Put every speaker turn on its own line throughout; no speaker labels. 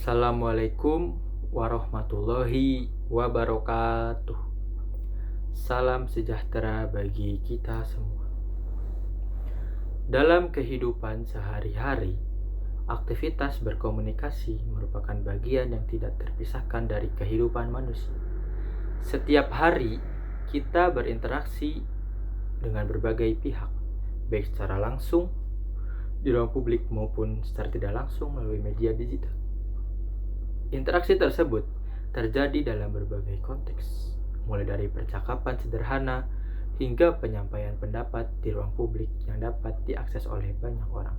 Assalamualaikum warahmatullahi wabarakatuh. Salam sejahtera bagi kita semua. Dalam kehidupan sehari-hari, aktivitas berkomunikasi merupakan bagian yang tidak terpisahkan dari kehidupan manusia. Setiap hari, kita berinteraksi dengan berbagai pihak, baik secara langsung di ruang publik maupun secara tidak langsung melalui media digital. Interaksi tersebut terjadi dalam berbagai konteks, mulai dari percakapan sederhana hingga penyampaian pendapat di ruang publik yang dapat diakses oleh banyak orang.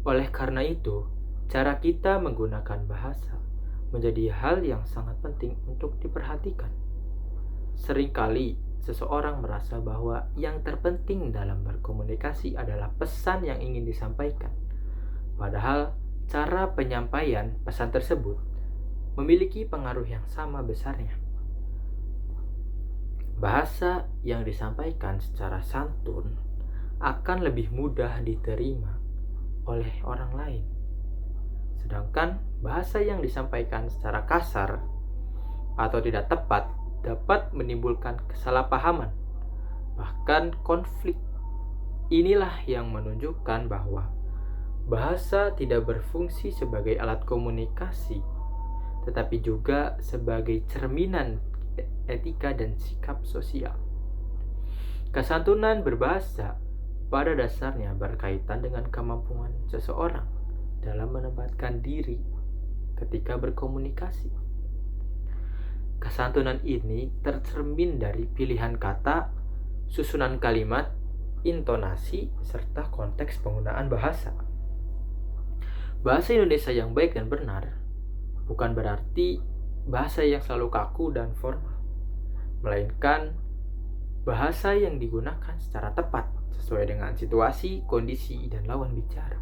Oleh karena itu, cara kita menggunakan bahasa menjadi hal yang sangat penting untuk diperhatikan. Seringkali seseorang merasa bahwa yang terpenting dalam berkomunikasi adalah pesan yang ingin disampaikan. Padahal cara penyampaian pesan tersebut memiliki pengaruh yang sama besarnya. Bahasa yang disampaikan secara santun akan lebih mudah diterima oleh orang lain. Sedangkan bahasa yang disampaikan secara kasar atau tidak tepat dapat menimbulkan kesalahpahaman, bahkan konflik. Inilah yang menunjukkan bahwa bahasa tidak berfungsi sebagai alat komunikasi, tetapi juga sebagai cerminan etika dan sikap sosial. Kesantunan berbahasa pada dasarnya berkaitan dengan kemampuan seseorang dalam menempatkan diri ketika berkomunikasi. Kesantunan ini tercermin dari pilihan kata, susunan kalimat, intonasi, serta konteks penggunaan bahasa. Bahasa Indonesia yang baik dan benar bukan berarti bahasa yang selalu kaku dan formal, melainkan bahasa yang digunakan secara tepat sesuai dengan situasi, kondisi, dan lawan bicara.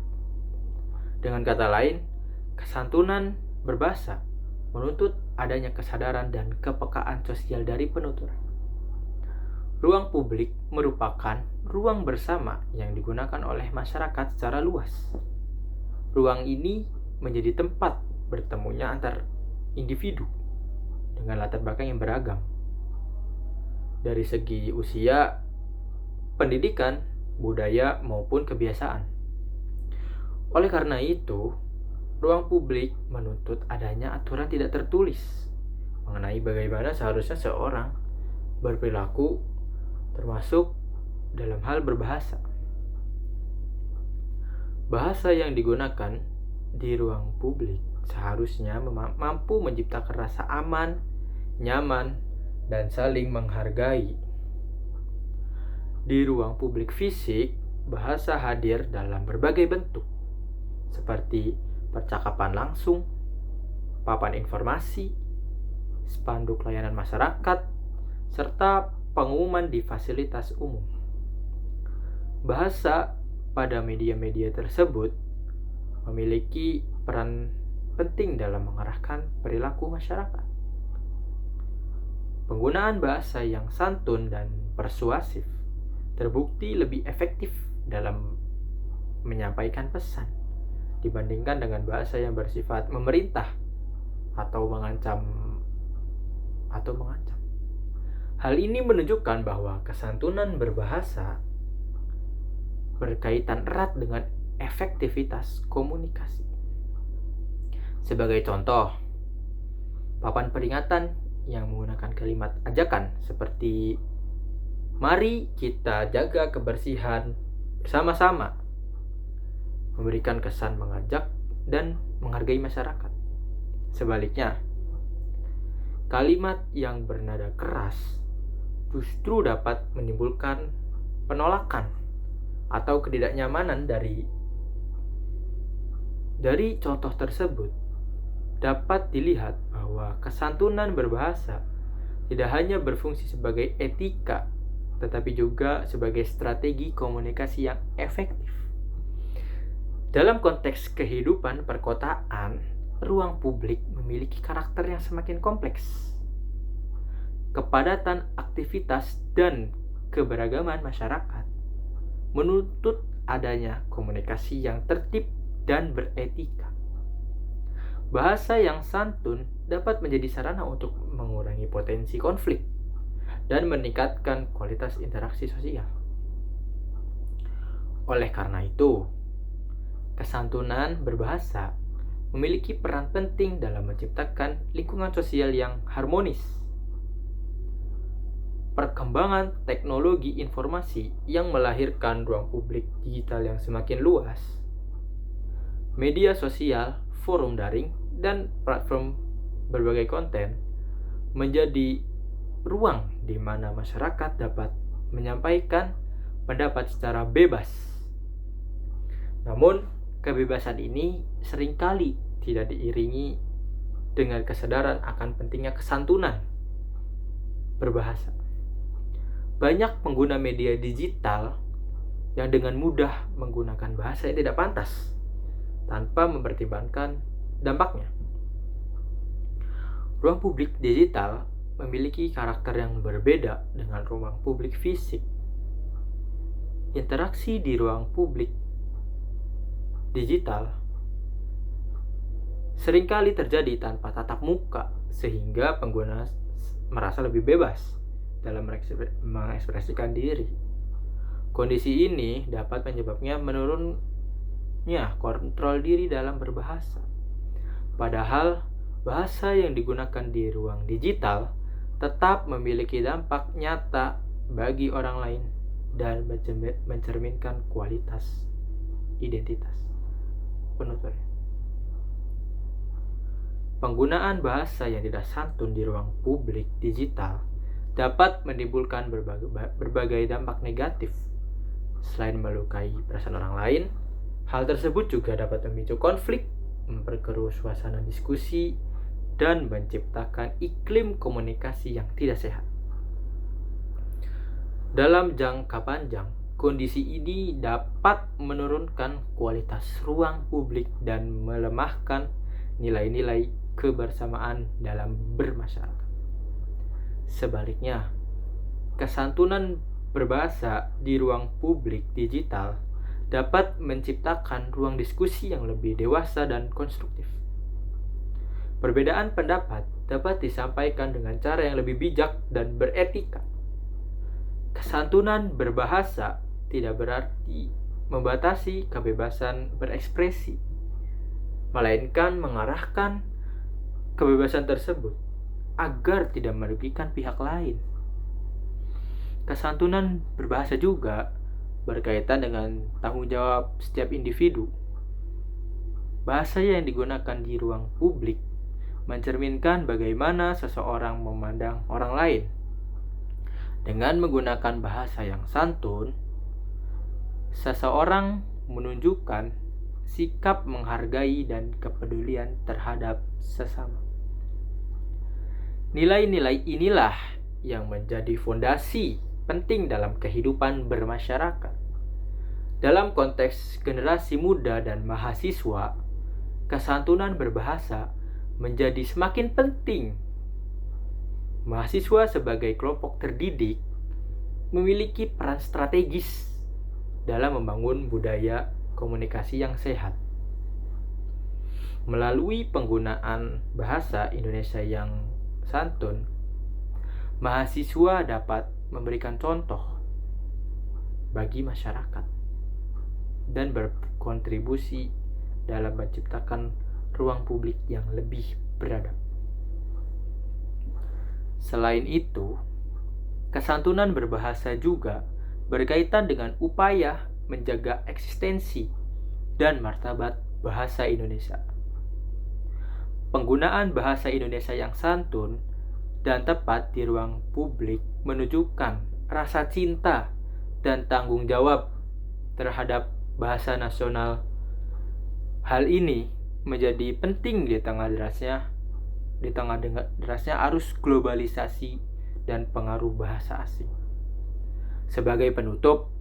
Dengan kata lain, kesantunan berbahasa menuntut adanya kesadaran dan kepekaan sosial dari penutur. Ruang publik merupakan ruang bersama yang digunakan oleh masyarakat secara luas. Ruang ini menjadi tempat bertemunya antar individu dengan latar belakang yang beragam. Dari segi usia, pendidikan, budaya, maupun kebiasaan. Oleh karena itu, ruang publik menuntut adanya aturan tidak tertulis mengenai bagaimana seharusnya seorang berperilaku, termasuk dalam hal berbahasa. Bahasa yang digunakan di ruang publik seharusnya mampu menciptakan rasa aman, nyaman, dan saling menghargai. Di ruang publik fisik, bahasa hadir dalam berbagai bentuk, seperti percakapan langsung, papan informasi, spanduk layanan masyarakat, serta pengumuman di fasilitas umum. Bahasa pada media-media tersebut memiliki peran penting dalam mengarahkan perilaku masyarakat. Penggunaan bahasa yang santun dan persuasif terbukti lebih efektif dalam menyampaikan pesan dibandingkan dengan bahasa yang bersifat memerintah atau mengancam. Hal ini menunjukkan bahwa kesantunan berbahasa berkaitan erat dengan efektivitas komunikasi. Sebagai contoh, papan peringatan yang menggunakan kalimat ajakan seperti "Mari kita jaga kebersihan bersama-sama" memberikan kesan mengajak dan menghargai masyarakat. Sebaliknya, kalimat yang bernada keras justru dapat menimbulkan penolakan atau ketidaknyamanan. Dari contoh tersebut dapat dilihat bahwa kesantunan berbahasa tidak hanya berfungsi sebagai etika, tetapi juga sebagai strategi komunikasi yang efektif. Dalam konteks kehidupan perkotaan, ruang publik memiliki karakter yang semakin kompleks. Kepadatan aktivitas dan keberagaman masyarakat menuntut adanya komunikasi yang tertib dan beretika. Bahasa yang santun dapat menjadi sarana untuk mengurangi potensi konflik dan meningkatkan kualitas interaksi sosial. Oleh karena itu, kesantunan berbahasa memiliki peran penting dalam menciptakan lingkungan sosial yang harmonis. Perkembangan teknologi informasi yang melahirkan ruang publik digital yang semakin luas, media sosial, forum daring, dan platform berbagai konten menjadi ruang di mana masyarakat dapat menyampaikan pendapat secara bebas. Namun, kebebasan ini seringkali tidak diiringi dengan kesadaran akan pentingnya kesantunan berbahasa. Banyak pengguna media digital yang dengan mudah menggunakan bahasa yang tidak pantas tanpa mempertimbangkan dampaknya. Ruang publik digital memiliki karakter yang berbeda dengan ruang publik fisik. Interaksi di ruang publik digital seringkali terjadi tanpa tatap muka, sehingga pengguna merasa lebih bebas dalam mengekspresikan diri. Kondisi ini dapat menyebabkan menurunnya kontrol diri dalam berbahasa. Padahal bahasa yang digunakan di ruang digital tetap memiliki dampak nyata bagi orang lain dan mencerminkan kualitas identitas penuturnya. Penggunaan bahasa yang tidak santun di ruang publik digital dapat menimbulkan berbagai dampak negatif. Selain melukai perasaan orang lain, hal tersebut juga dapat memicu konflik, memperkeruh suasana diskusi, dan menciptakan iklim komunikasi yang tidak sehat. Dalam jangka panjang, kondisi ini dapat menurunkan kualitas ruang publik dan melemahkan nilai-nilai kebersamaan dalam bermasyarakat. Sebaliknya, kesantunan berbahasa di ruang publik digital dapat menciptakan ruang diskusi yang lebih dewasa dan konstruktif. Perbedaan pendapat dapat disampaikan dengan cara yang lebih bijak dan beretika. Kesantunan berbahasa tidak berarti membatasi kebebasan berekspresi, melainkan mengarahkan kebebasan tersebut agar tidak merugikan pihak lain. Kesantunan berbahasa juga berkaitan dengan tanggung jawab setiap individu. Bahasa yang digunakan di ruang publik mencerminkan bagaimana seseorang memandang orang lain. Dengan menggunakan bahasa yang santun, seseorang menunjukkan sikap menghargai dan kepedulian terhadap sesama. Nilai-nilai inilah yang menjadi fondasi penting dalam kehidupan bermasyarakat. Dalam konteks generasi muda dan mahasiswa, kesantunan berbahasa menjadi semakin penting. Mahasiswa sebagai kelompok terdidik memiliki peran strategis dalam membangun budaya komunikasi yang sehat. Melalui penggunaan bahasa Indonesia yang santun, mahasiswa dapat memberikan contoh bagi masyarakat dan berkontribusi dalam menciptakan ruang publik yang lebih beradab. Selain itu, kesantunan berbahasa juga berkaitan dengan upaya menjaga eksistensi dan martabat bahasa Indonesia. Penggunaan bahasa Indonesia yang santun dan tepat di ruang publik menunjukkan rasa cinta dan tanggung jawab terhadap bahasa nasional. Hal ini menjadi penting di tengah derasnya arus globalisasi dan pengaruh bahasa asing. Sebagai penutup,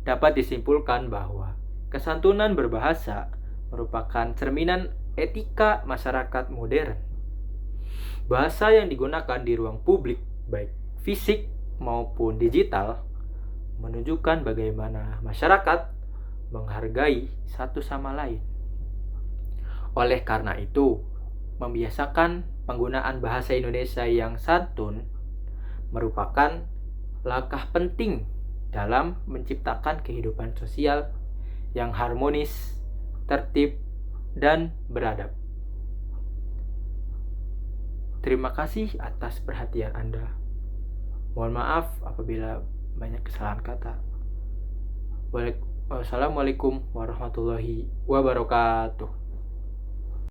dapat disimpulkan bahwa kesantunan berbahasa merupakan cerminan etika masyarakat modern. Bahasa yang digunakan di ruang publik, baik fisik maupun digital, menunjukkan bagaimana masyarakat menghargai satu sama lain. Oleh karena itu, membiasakan penggunaan bahasa Indonesia yang santun merupakan langkah penting dalam menciptakan kehidupan sosial yang harmonis, tertib, dan beradab. Terima kasih atas perhatian Anda. Mohon maaf apabila banyak kesalahan kata. Wassalamualaikum warahmatullahi wabarakatuh.